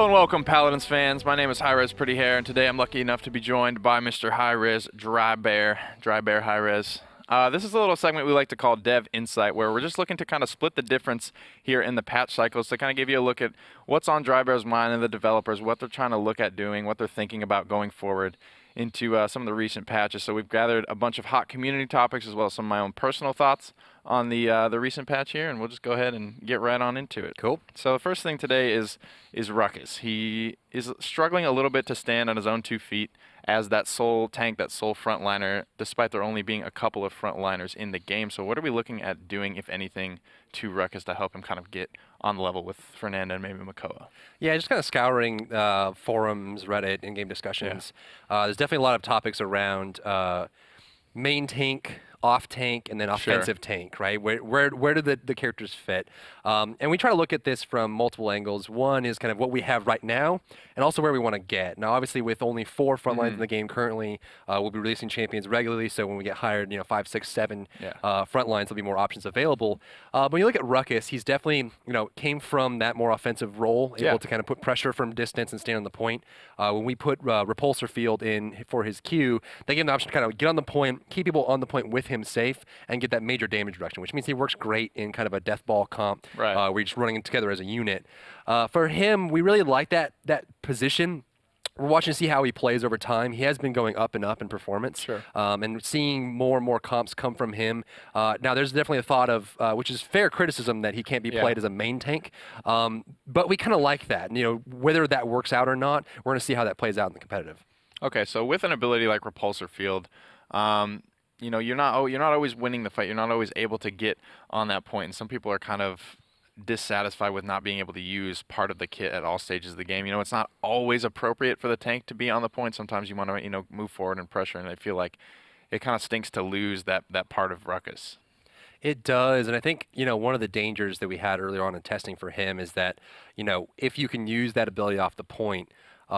and welcome, Paladins fans. My name is HiRezPrettyHair, and today I'm lucky enough to be joined by Mr. Hi-Rez, Drybear HiRez. This is a little segment we like to call Dev Insight, where we're just looking to kind of split the difference here in the patch cycles to kind of give you a look at what's on Drybear's mind and the developers, what they're trying to look at doing, what they're thinking about going forward into some of the recent patches. So we've gathered a bunch of hot community topics as well as some of my own personal thoughts on the recent patch here, and we'll just go ahead and get right on into it. Cool. So the first thing today is Ruckus. He is struggling a little bit to stand on his own 2 feet as that sole tank, that sole frontliner, despite there only being a couple of frontliners in the game. So what are we looking at doing, if anything, to Ruckus to help him kind of get on the level with Fernanda and maybe Makoa? Yeah, just kind of scouring forums, Reddit, in-game discussions. Yeah. There's definitely a lot of topics around main tank, off tank, and then offensive tank, right? Where do the characters fit? And we try to look at this from multiple angles. One is kind of what we have right now, and also where we want to get. Now, obviously, with only 4 front lines in the game currently, we'll be releasing champions regularly. So when we get hired, 5, 6, 7 front lines, there'll be more options available. But when you look at Ruckus, he's definitely came from that more offensive role, able to kind of put pressure from distance and stand on the point. When we put Repulsor Field in for his Q, they give him the option to kind of get on the point, keep people on the point with him safe, and get that major damage reduction, which means he works great in kind of a death ball comp where you're just running together as a unit. For him, we really like that position. We're watching to see how he plays over time. He has been going up and up in performance, and seeing more and more comps come from him. Now, there's definitely a thought of, which is fair criticism, that he can't be played as a main tank, but we kind of like that. Whether that works out or not, we're going to see how that plays out in the competitive. Okay, so with an ability like Repulsor Field, you're not always winning the fight. You're not always able to get on that point, and some people are kind of dissatisfied with not being able to use part of the kit at all stages of the game. It's not always appropriate for the tank to be on the point. Sometimes you want to move forward and pressure, and I feel like it kind of stinks to lose that part of Ruckus. It does, and I think one of the dangers that we had earlier on in testing for him is that if you can use that ability off the point,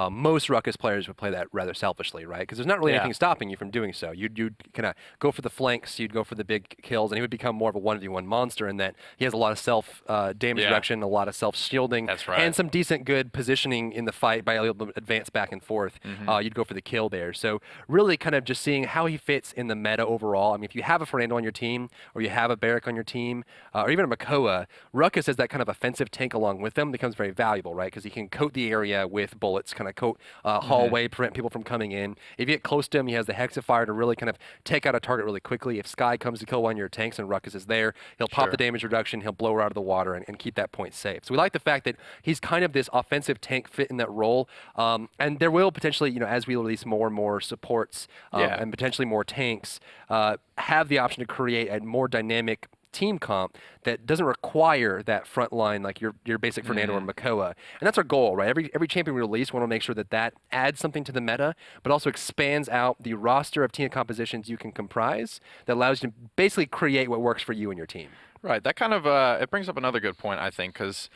most Ruckus players would play that rather selfishly, right? Because there's not really anything stopping you from doing so. You'd kind of go for the flanks, you'd go for the big kills, and he would become more of a 1v1 monster in that he has a lot of self-damage reduction, a lot of self-shielding, and some decent good positioning in the fight by able to advance back and forth. You'd go for the kill there. So really kind of just seeing how he fits in the meta overall. I mean, if you have a Fernando on your team, or you have a Barrack on your team, or even a Makoa, Ruckus as that kind of offensive tank along with them becomes very valuable, right? Because he can coat the area with bullets, kind of coat hallway, prevent people from coming in. If you get close to him, he has the Hexifier to really kind of take out a target really quickly. If Skye comes to kill one of your tanks and Ruckus is there, he'll pop the damage reduction, he'll blow her out of the water and keep that point safe. So we like the fact that he's kind of this offensive tank fit in that role. And there will potentially, as we release more and more supports and potentially more tanks, have the option to create a more dynamic team comp that doesn't require that front line like your basic Fernando or Makoa. And that's our goal, right? Every champion we release, we want to make sure that adds something to the meta, but also expands out the roster of team compositions you can comprise that allows you to basically create what works for you and your team. Right. That kind of it brings up another good point, I think, because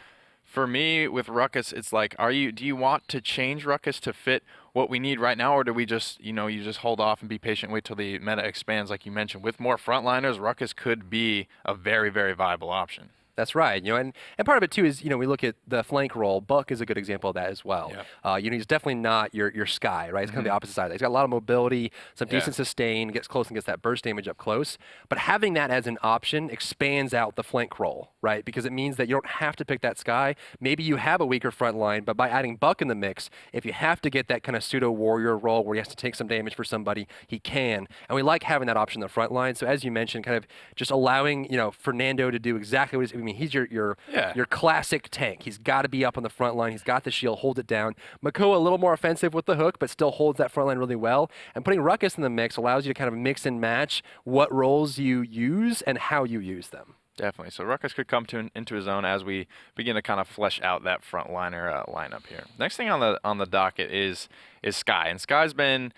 for me with Ruckus, it's like, do you want to change Ruckus to fit what we need right now, or do we just, you just hold off and be patient, wait till the meta expands, like you mentioned? With more frontliners, Ruckus could be a very, very viable option. That's right, and part of it too is we look at the flank role. Buck is a good example of that as well. He's definitely not your Skye, right? It's kind of the opposite side. He's got a lot of mobility, some decent sustain, gets close and gets that burst damage up close. But having that as an option expands out the flank role, right? Because it means that you don't have to pick that Skye. Maybe you have a weaker front line, but by adding Buck in the mix, if you have to get that kind of pseudo warrior role where he has to take some damage for somebody, he can. And we like having that option in the front line. So as you mentioned, kind of just allowing Fernando to do exactly what he's your classic tank. He's got to be up on the front line. He's got the shield, hold it down. Makoa a little more offensive with the hook, but still holds that front line really well. And putting Ruckus in the mix allows you to kind of mix and match what roles you use and how you use them. Definitely. So Ruckus could come into his own as we begin to kind of flesh out that front liner lineup here. Next thing on the docket is Skye, and Skye's been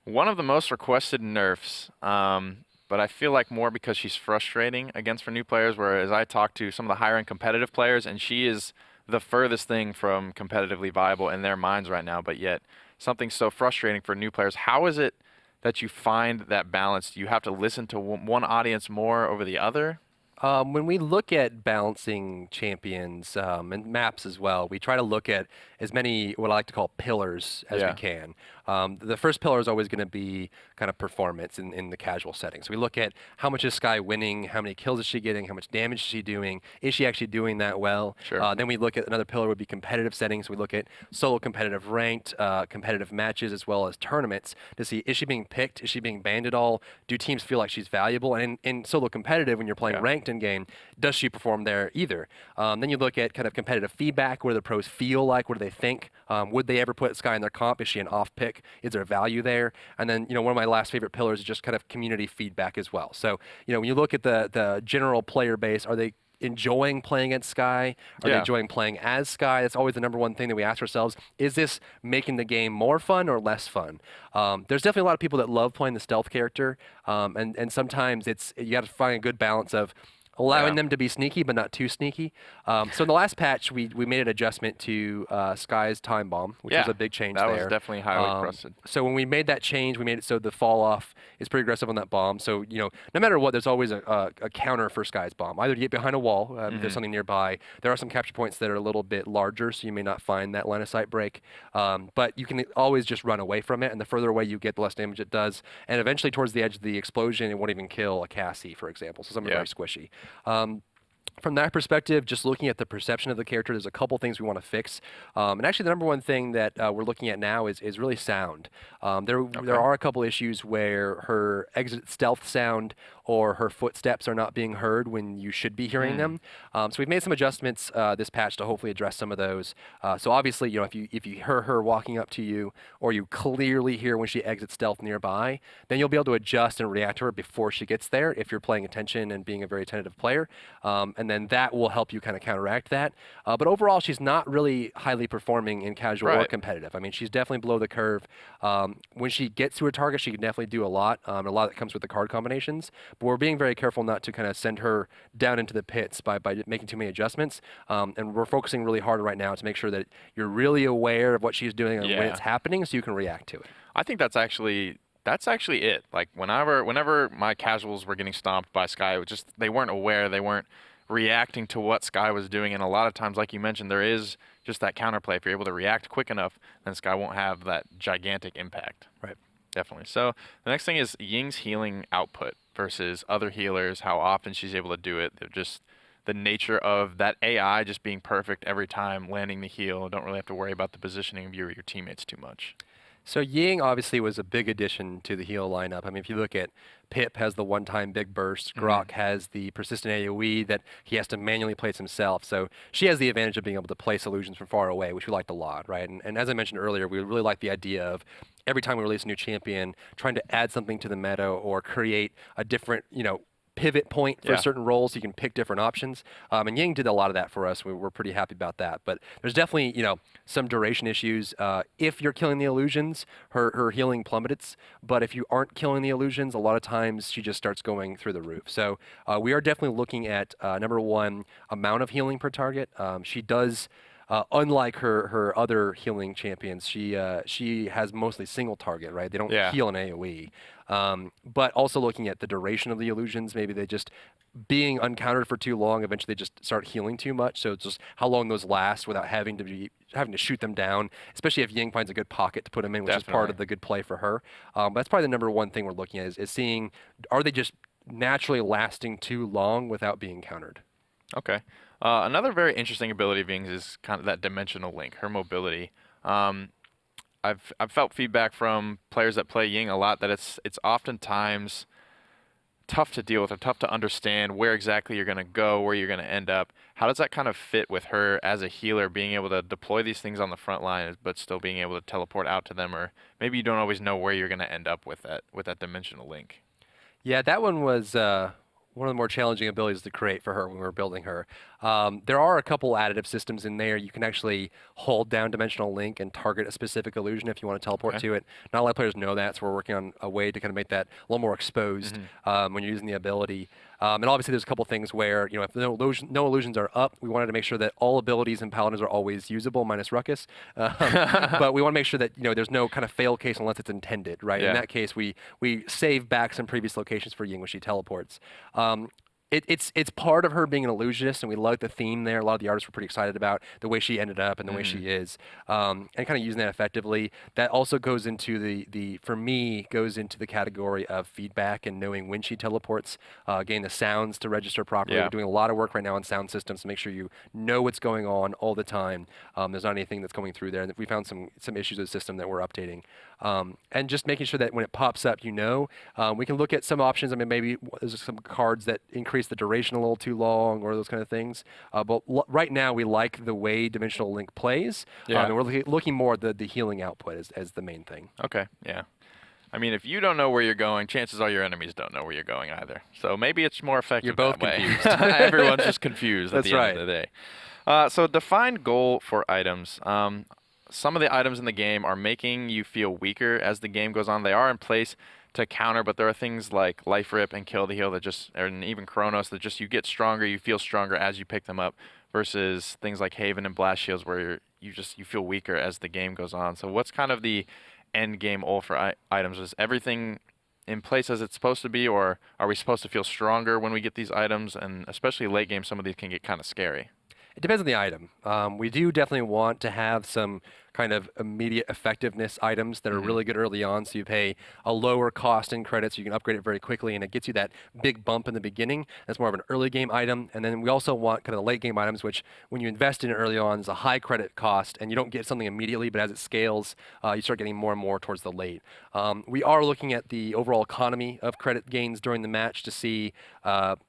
one of the most requested nerfs. But I feel like more because she's frustrating for new players, whereas I talk to some of the higher-end competitive players, and she is the furthest thing from competitively viable in their minds right now, but yet something so frustrating for new players. How is it that you find that balance? Do you have to listen to one audience more over the other? When we look at balancing champions and maps as well, we try to look at as many what I like to call pillars as we Yeah. can. The first pillar is always going to be kind of performance in the casual setting. So we look at how much is Skye winning, how many kills is she getting, how much damage is she doing, is she actually doing that well? Sure. Then we look at another pillar would be competitive settings. We look at solo competitive ranked, competitive matches as well as tournaments to see is she being picked, is she being banned at all, do teams feel like she's valuable? And in solo competitive, when you're playing Yeah. ranked in game, does she perform there either? Then you look at kind of competitive feedback. What do the pros feel like? What do they think? Would they ever put Skye in their comp? Is she an off pick? Is there value there? And then, one of my last favorite pillars is just kind of community feedback as well. So, when you look at the general player base, are they enjoying playing against Skye? Are they Yeah. enjoying playing as Skye? That's always the number one thing that we ask ourselves. Is this making the game more fun or less fun? There's definitely a lot of people that love playing the stealth character, and sometimes you got to find a good balance of allowing Yeah. them to be sneaky but not too sneaky. So in the last patch, we made an adjustment to Skye's time bomb, which was Yeah. a big change That there. was definitely highly requested. So when we made that change, we made it so the fall off is pretty aggressive on that bomb. So no matter what, there's always a counter for Skye's bomb. Either you get behind a wall, if there's something nearby. There are some capture points that are a little bit larger, so you may not find that line of sight break. But you can always just run away from it, and the further away you get, the less damage it does. And eventually, towards the edge of the explosion, it won't even kill a Cassie, for example. So some are Yeah. very squishy. From that perspective, just looking at the perception of the character, there's a couple things we want to fix. And actually, the number one thing that we're looking at now is really sound. There are a couple issues where her exit stealth sound or her footsteps are not being heard when you should be hearing them. So we've made some adjustments this patch to hopefully address some of those. So obviously, if you hear her walking up to you, or you clearly hear when she exits stealth nearby, then you'll be able to adjust and react to her before she gets there if you're paying attention and being a very attentive player. And then that will help you kind of counteract that. But overall, she's not really highly performing in casual or Right. competitive. I mean, she's definitely below the curve. When she gets to her target, she can definitely do a lot. A lot that comes with the card combinations. But we're being very careful not to kind of send her down into the pits by making too many adjustments. And we're focusing really hard right now to make sure that you're really aware of what she's doing and when Yeah. it's happening so you can react to it. I think that's actually it. Like whenever my casuals were getting stomped by Skye, it was just they weren't aware, they weren't reacting to what Skye was doing, and a lot of times, like you mentioned, there is just that counterplay. If you're able to react quick enough, then Skye won't have that gigantic impact. Right. Definitely. So the next thing is Ying's healing output versus other healers, how often she's able to do it. They're just the nature of that AI just being perfect every time landing the heal. Don't really have to worry about the positioning of your teammates too much. So Ying obviously was a big addition to the heal lineup. I mean, if you look at Pip has the one-time big burst, Grok has the persistent AoE that he has to manually place himself. So she has the advantage of being able to place illusions from far away, which we liked a lot, right? And as I mentioned earlier, we really like the idea of every time we release a new champion, trying to add something to the meta or create a different, pivot point for Yeah. certain roles. You can pick different options. And Ying did a lot of that for us. We're pretty happy about that. But there's definitely, some duration issues. If you're killing the illusions, her healing plummets. But if you aren't killing the illusions, a lot of times she just starts going through the roof. So we are definitely looking at, number one, amount of healing per target. She does... unlike her other healing champions, she has mostly single target, right? They don't Yeah. heal an AoE. But also looking at the duration of the illusions, maybe they just being uncountered for too long, eventually they just start healing too much. So it's just how long those last without having to shoot them down, especially if Ying finds a good pocket to put them in, which is part of Definitely. the good play for her. But that's probably the number one thing we're looking at is seeing, are they just naturally lasting too long without being countered? Okay. Another very interesting ability of Ying's is kind of that dimensional link, her mobility. I've felt feedback from players that play Ying a lot that it's oftentimes tough to deal with or tough to understand where exactly you're going to go, where you're going to end up. How does that kind of fit with her as a healer, being able to deploy these things on the front line, but still being able to teleport out to them, or maybe you don't always know where you're going to end up with that dimensional link? Yeah, that one was one of the more challenging abilities to create for her when we were building her. There are a couple additive systems in there. You can actually hold down Dimensional Link and target a specific illusion if you want to teleport to it. Not a lot of players know that, so we're working on a way to kind of make that a little more exposed when you're using the ability. And obviously there's a couple things where, if no illusions are up, we wanted to make sure that all abilities in Paladins are always usable, minus Ruckus. But we want to make sure that, there's no kind of fail case unless it's intended, right? Yeah. In that case, we save back some previous locations for Ying when she teleports. It's part of her being an illusionist, and we like the theme there. A lot of the artists were pretty excited about the way she ended up and the way she is, and kind of using that effectively. That also goes into the for me goes into the category of feedback and knowing when she teleports, getting the sounds to register properly. Yeah. We're doing a lot of work right now on sound systems to make sure you know what's going on all the time. There's not anything that's coming through there. And we found some issues with the system that we're updating, and just making sure that when it pops up, we can look at some options. I mean, maybe there's some cards that increase the duration a little too long or those kind of things. But right now, we like the way Dimensional Link plays. Yeah. And we're looking more at the healing output as the main thing. Okay, yeah. I mean, if you don't know where you're going, chances are your enemies don't know where you're going either. So maybe it's more effective. You're both that way. confused. Everyone's just confused at That's the right. end of the day. So define goal for items. Some of the items in the game are making you feel weaker as the game goes on. They are in place to counter, but there are things like Life Rip and Kill the Heal that just, and even Chronos, that just you get stronger, you feel stronger as you pick them up, versus things like Haven and Blast Shields where you feel weaker as the game goes on. So what's kind of the end game ult for items? Is everything in place as it's supposed to be, or are we supposed to feel stronger when we get these items? And especially late game, some of these can get kind of scary. It depends on the item. We do definitely want to have some kind of immediate effectiveness items that are really good early on, so you pay a lower cost in credits, you can upgrade it very quickly, and it gets you that big bump in the beginning. That's more of an early game item. And then we also want kind of the late game items, which when you invest in it early on is a high credit cost, and you don't get something immediately, but as it scales, you start getting more and more towards the late. We are looking at the overall economy of credit gains during the match to see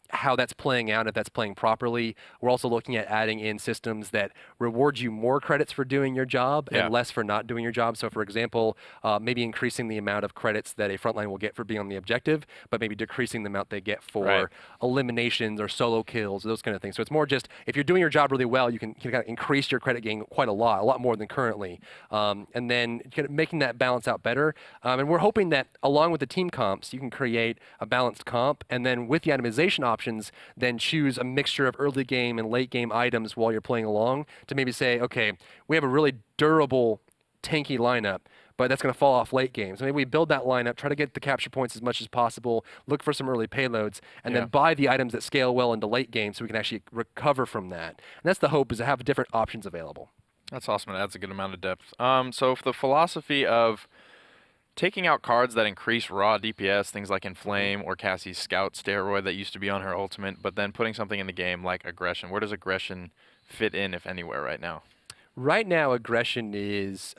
how that's playing out, if that's playing properly. We're also looking at adding in systems that reward you more credits for doing your job and less for not doing your job. So for example, maybe increasing the amount of credits that a frontline will get for being on the objective, but maybe decreasing the amount they get for eliminations or solo kills, those kind of things. So it's more just, if you're doing your job really well, you can kind of increase your credit gain quite a lot more than currently. And then kind of making that balance out better. And we're hoping that along with the team comps, you can create a balanced comp, and then with the itemization options, then choose a mixture of early game and late game items while you're playing along to maybe say, okay, we have a really durable tanky lineup, but that's going to fall off late games. So maybe we build that lineup, try to get the capture points as much as possible, look for some early payloads, and then buy the items that scale well into late game so we can actually recover from that. And that's the hope, is to have different options available. That's awesome. It adds a good amount of depth. So for the philosophy of taking out cards that increase raw DPS, things like Inflame or Cassie's Scout Steroid that used to be on her ultimate, but then putting something in the game like Aggression, where does Aggression fit in, if anywhere, right now? Right now, Aggression is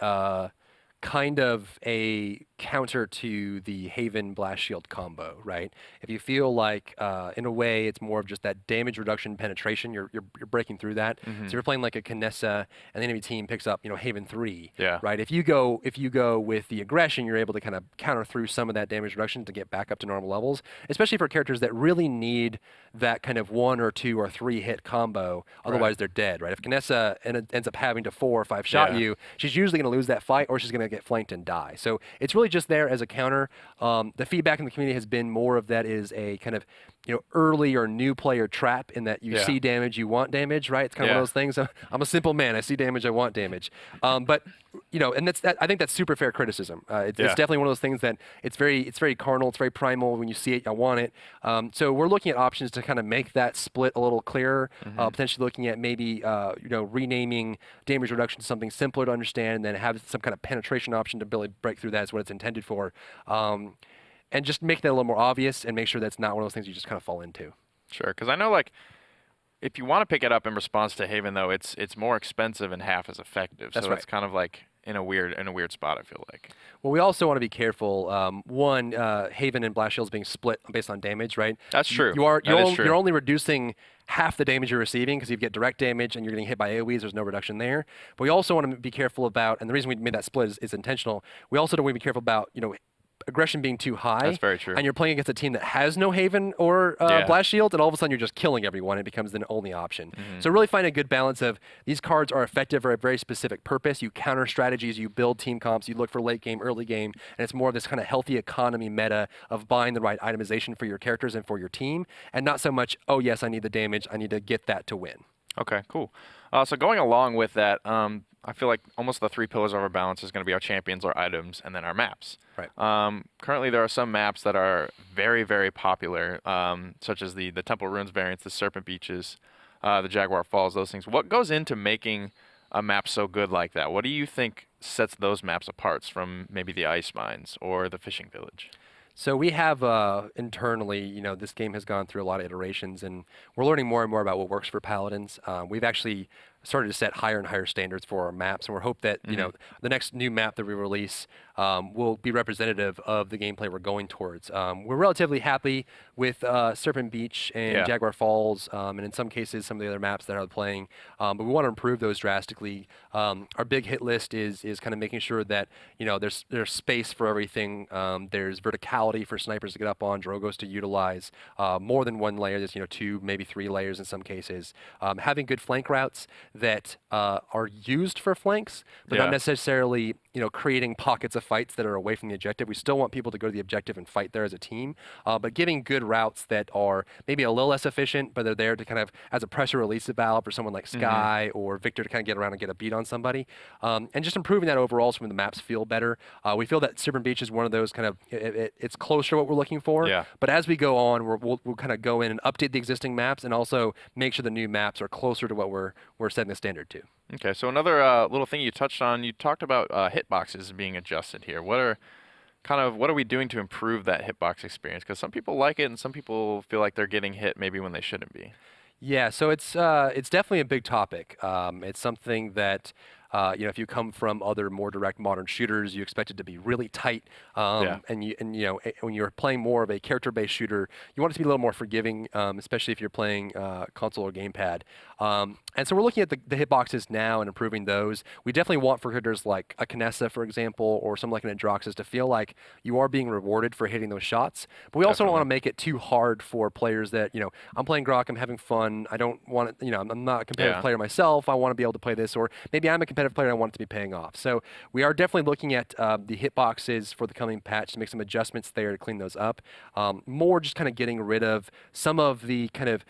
kind of a counter to the Haven Blast Shield combo, right? If you feel like, in a way, it's more of just that damage reduction penetration, you're breaking through that. So if you're playing like a Kinessa and the enemy team picks up, Haven 3, right? If you go with the Aggression, you're able to kind of counter through some of that damage reduction to get back up to normal levels, especially for characters that really need that kind of 1 or 2 or 3 hit combo. Otherwise, they're dead, right? If Kinessa ends up having to 4 or 5 shot you, she's usually going to lose that fight, or she's going to get flanked and die. So it's really just there as a counter. The feedback in the community has been more of that is a kind of early or new player trap, in that you see damage, you want damage, right? It's kind of one of those things. I'm a simple man. I see damage, I want damage. But and I think that's super fair criticism. It's definitely one of those things that it's very carnal, it's very primal. When you see it, I want it. So we're looking at options to kind of make that split a little clearer. Potentially looking at maybe renaming damage reduction to something simpler to understand, and then have some kind of penetration option to really break through that is what it's intended for. And just make that a little more obvious, and make sure that's not one of those things you just kind of fall into. Sure, because I know, like, if you want to pick it up in response to Haven, though, it's more expensive and half as effective. That's so right. It's kind of like in a weird spot, I feel like. Well, we also want to be careful. One, Haven and Blast Shields being split based on damage, right? That's true. You're only reducing half the damage you're receiving, because you get direct damage and you're getting hit by AoEs. There's no reduction there. But we also want to be careful about, and the reason we made that split is intentional. We also don't want to be careful about aggression being too high. That's very true. And you're playing against a team that has no Haven or Blast Shield, and all of a sudden you're just killing everyone. It becomes the only option. So really find a good balance of, these cards are effective for a very specific purpose. You counter strategies, you build team comps, you look for late game, early game, and it's more of this kind of healthy economy meta of buying the right itemization for your characters and for your team, and not so much, oh yes, I need the damage, I need to get that to win. Okay, cool. So going along with that, I feel like almost the three pillars of our balance is going to be our champions, our items, and then our maps. Right. Currently, there are some maps that are very, very popular, such as the Temple Ruins variants, the Serpent Beaches, the Jaguar Falls, those things. What goes into making a map so good like that? What do you think sets those maps apart from maybe the Ice Mines or the Fishing Village? So we have internally, this game has gone through a lot of iterations, and we're learning more and more about what works for Paladins. We've actually started to set higher and higher standards for our maps, and we hope that the next new map that we release will be representative of the gameplay we're going towards. We're relatively happy with Serpent Beach and Jaguar Falls, and in some cases some of the other maps that are playing, but we want to improve those drastically. Our big hit list is kind of making sure that there's space for everything. There's verticality for snipers to get up on, Drogos to utilize, more than one layer. There's 2, maybe 3 layers in some cases. Having good flank routes that are used for flanks, but not necessarily creating pockets of fights that are away from the objective. We still want people to go to the objective and fight there as a team, but giving good routes that are maybe a little less efficient, but they're there to kind of as a pressure release valve for someone like Skye or Victor to kind of get around and get a beat on somebody, and just improving that overall so when the maps feel better. We feel that Serpent Beach is one of those kind of it's closer to what we're looking for. But as we go on, we'll kind of go in and update the existing maps and also make sure the new maps are closer to what we're setting the standard to. Okay, so another little thing you touched on, you talked about hitboxes being adjusted here. What are we doing to improve that hitbox experience? Because some people like it and some people feel like they're getting hit maybe when they shouldn't be. Yeah, so it's definitely a big topic. It's something that if you come from other more direct modern shooters, you expect it to be really tight. And when you're playing more of a character-based shooter, you want it to be a little more forgiving, especially if you're playing console or gamepad. And so we're looking at the hitboxes now and improving those. We definitely want for hitters like a Kinessa, for example, or something like an Adroxus to feel like you are being rewarded for hitting those shots. But we also don't want to make it too hard for players that, I'm playing Grok, I'm having fun, I don't want it, I'm not a competitive player myself, I want to be able to play this, or maybe I'm a competitive player, I want it to be paying off. So we are definitely looking at the hitboxes for the coming patch to make some adjustments there to clean those up. More just kind of getting rid of some of the kind of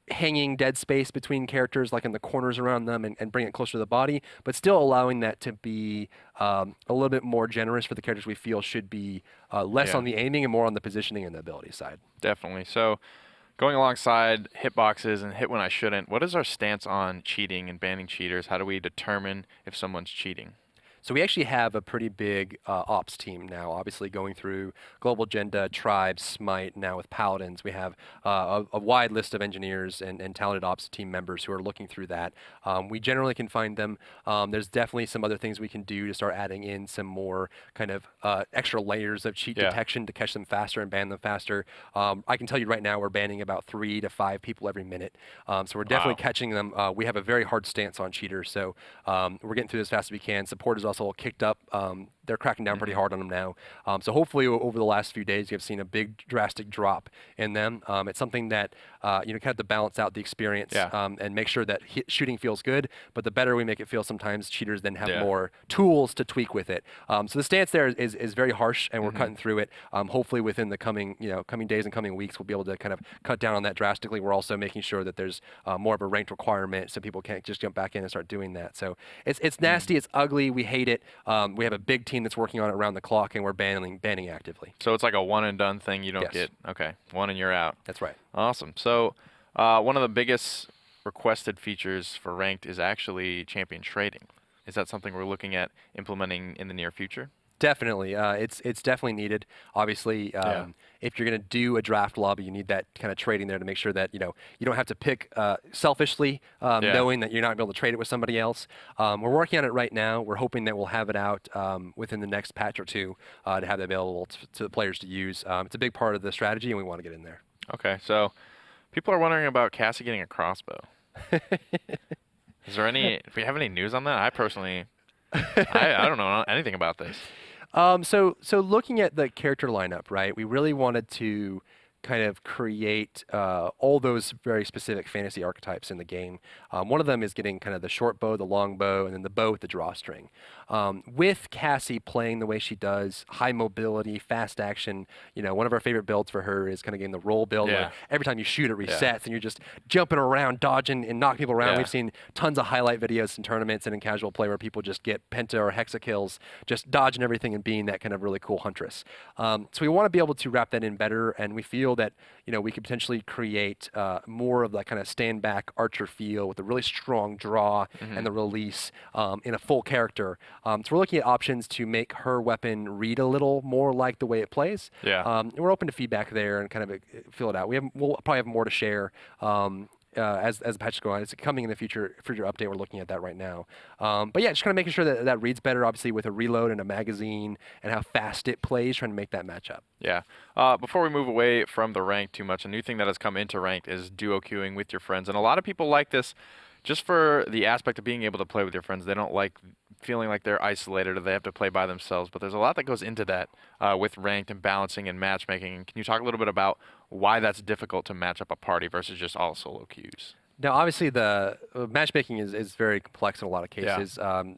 hanging dead space between characters, like in the corners around them, and bring it closer to the body, but still allowing that to be a little bit more generous for the characters we feel should be less on the aiming and more on the positioning and the ability side. Definitely. So going alongside hitboxes and hit when I shouldn't, what is our stance on cheating and banning cheaters? How do we determine if someone's cheating? So we actually have a pretty big ops team now, obviously going through Global Agenda, Tribes, Smite, now with Paladins. We have a wide list of engineers and talented ops team members who are looking through that. We generally can find them. There's definitely some other things we can do to start adding in some more kind of extra layers of cheat detection to catch them faster and ban them faster. I can tell you right now we're banning about 3 to 5 people every minute. So we're definitely catching them. We have a very hard stance on cheaters, so we're getting through as fast as we can. Support is also kicked up. They're cracking down pretty hard on them now. So hopefully over the last few days, you've seen a big drastic drop in them. It's something that kind of to balance out the experience and make sure that shooting feels good. But the better we make it feel, sometimes cheaters then have more tools to tweak with it. So the stance there is very harsh, and we're cutting through it. Hopefully within the coming days and coming weeks, we'll be able to kind of cut down on that drastically. We're also making sure that there's more of a ranked requirement, so people can't just jump back in and start doing that. So it's nasty, it's ugly, we hate it. We have a big team that's working on it around the clock, and we're banning actively. So it's like a one and done thing. You don't get one and you're out. That's right. Awesome. So one of the biggest requested features for ranked is actually champion trading. Is that something we're looking at implementing in the near future? Definitely. It's definitely needed. Obviously, if you're going to do a draft lobby, you need that kind of trading there to make sure that you don't have to pick selfishly, knowing that you're not going to be able to trade it with somebody else. We're working on it right now. We're hoping that we'll have it out within the next patch or two to have it available to the players to use. It's a big part of the strategy, and we want to get in there. Okay, so people are wondering about Cassie getting a crossbow. Is there any? Do we have any news on that? I personally, I don't know anything about this. So looking at the character lineup, right, we really wanted to kind of create all those very specific fantasy archetypes in the game. One of them is getting kind of the short bow, the long bow, and then the bow with the drawstring. With Cassie playing the way she does, high mobility, fast action, one of our favorite builds for her is kind of getting the roll build where every time you shoot it resets and you're just jumping around, dodging, and knocking people around. We've seen tons of highlight videos in tournaments and in casual play where people just get penta or hexa kills, just dodging everything and being that kind of really cool huntress. So we want to be able to wrap that in better, and we feel that we could potentially create more of that kind of stand back archer feel with a really strong draw and the release in a full character. So we're looking at options to make her weapon read a little more like the way it plays. And we're open to feedback there and kind of fill it out. We'll probably have more to share as the patches go on. It's coming in the future update. We're looking at that right now. But yeah, just kind of making sure that reads better, obviously with a reload and a magazine and how fast it plays, trying to make that match up. Yeah. Before we move away from the ranked too much, a new thing that has come into ranked is duo queuing with your friends. And a lot of people like this just for the aspect of being able to play with your friends. They don't like feeling like they're isolated or they have to play by themselves. But there's a lot that goes into that with ranked and balancing and matchmaking. Can you talk a little bit about why that's difficult to match up a party versus just all solo queues? Now, obviously, the matchmaking is very complex in a lot of cases.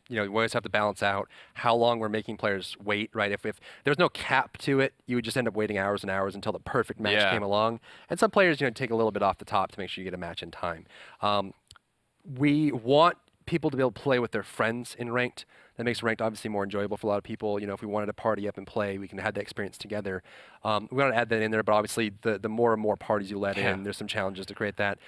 We always have to balance out how long we're making players wait, right? If there's no cap to it, you would just end up waiting hours and hours until the perfect match came along. And some players, take a little bit off the top to make sure you get a match in time. We want people to be able to play with their friends in ranked. That makes ranked obviously more enjoyable for a lot of people. If we wanted to party up and play, we can have that experience together. We want to add that in there, but obviously the more and more parties you let in, there's some challenges to create that.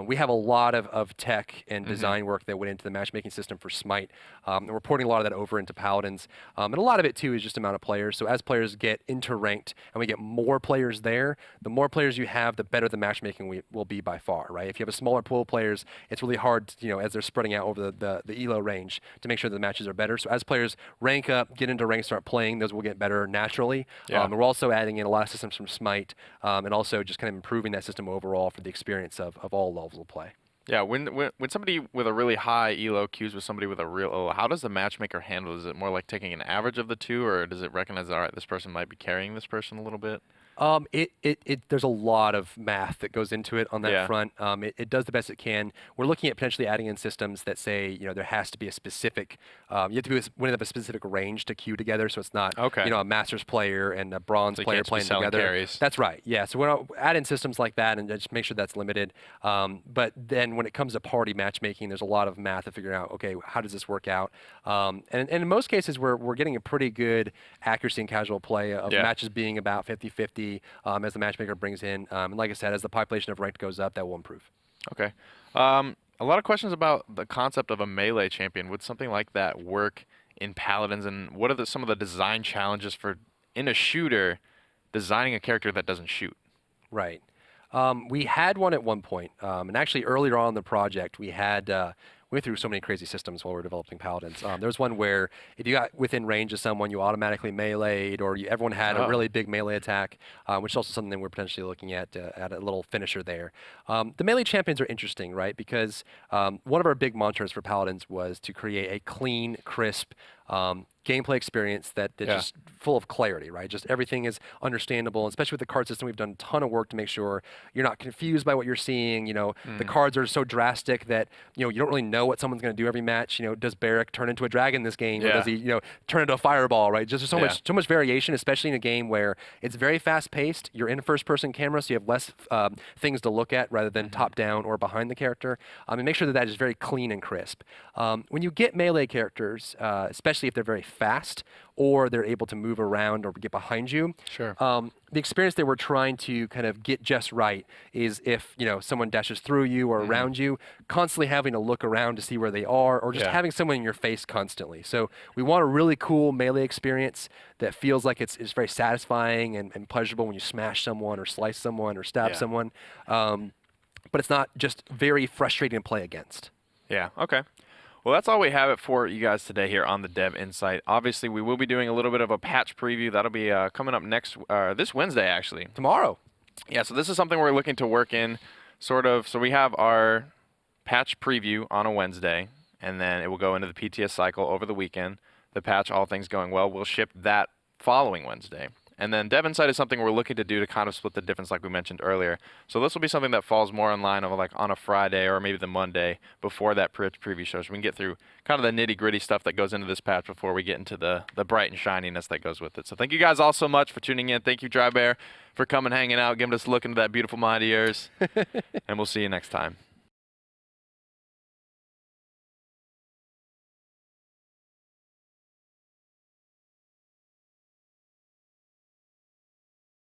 We have a lot of tech and design work that went into the matchmaking system for Smite, and we're porting a lot of that over into Paladins. And a lot of it too is just amount of players. So as players get into ranked and we get more players there, the more players you have, the better the matchmaking will be by far, right? If you have a smaller pool of players, it's really hard, as they're spreading out over the elo range to make sure the matches are better. So as players rank up, get into rank, start playing, those will get better naturally. And we're also adding in a lot of systems from Smite, and also just kind of improving that system overall for the experience of all levels of play. Yeah, when somebody with a really high elo queues with somebody with a real low, how does the matchmaker handle? Is it more like taking an average of the two, or does it recognize that, all right, this person might be carrying this person a little bit? There's a lot of math that goes into it on that front. It does the best it can. We're looking at potentially adding in systems that say, there has to be a specific, you have to be within a specific range to queue together, so it's not, a Masters player and a Bronze player playing together. Carries. That's right. Yeah. So we're add in systems like that and just make sure that's limited. But then when it comes to party matchmaking, there's a lot of math to figure out. Okay, how does this work out? And in most cases, we're getting a pretty good accuracy in casual play of matches being about 50-50. As the matchmaker brings in. And like I said, as the population of ranked goes up, that will improve. Okay. A lot of questions about the concept of a melee champion. Would something like that work in Paladins? And what are some of the design challenges for, in a shooter, designing a character that doesn't shoot? Right. We had one at one point. And actually, earlier on in the project, we went through so many crazy systems while we were developing Paladins. There was one where if you got within range of someone, you automatically meleeed, or everyone had a really big melee attack, which is also something we're potentially looking at a little finisher there. The melee champions are interesting, right? Because one of our big mantras for Paladins was to create a clean, crisp, gameplay experience that is just full of clarity, right? Just everything is understandable, especially with the card system. We've done a ton of work to make sure you're not confused by what you're seeing. The cards are so drastic that you don't really know what someone's going to do every match. Does Barrack turn into a dragon this game, or does he turn into a fireball, right? Just there's so much variation, especially in a game where it's very fast paced. You're in first-person camera, so you have less things to look at rather than top down or behind the character. And make sure that is very clean and crisp. When you get melee characters, especially if they're very fast or they're able to move around or get behind you. The experience that we're trying to kind of get just right is if someone dashes through you or around you, constantly having to look around to see where they are, or just having someone in your face constantly. So we want a really cool melee experience that feels like it's very satisfying and pleasurable when you smash someone or slice someone or stab someone, but it's not just very frustrating to play against. Yeah. Okay. Well, that's all we have it for you guys today here on the Dev Insight. Obviously, we will be doing a little bit of a patch preview. That'll be coming up this Wednesday, actually. Tomorrow. Yeah, so this is something we're looking to work in, sort of. So we have our patch preview on a Wednesday, and then it will go into the PTS cycle over the weekend. The patch, all things going well, will ship that following Wednesday. And then Dev Insight is something we're looking to do to kind of split the difference like we mentioned earlier. So this will be something that falls more in line of like on a Friday or maybe the Monday before that preview show. So we can get through kind of the nitty-gritty stuff that goes into this patch before we get into the bright and shininess that goes with it. So thank you guys all so much for tuning in. Thank you, Drybear, for coming, hanging out, giving us a look into that beautiful mind of yours. And we'll see you next time.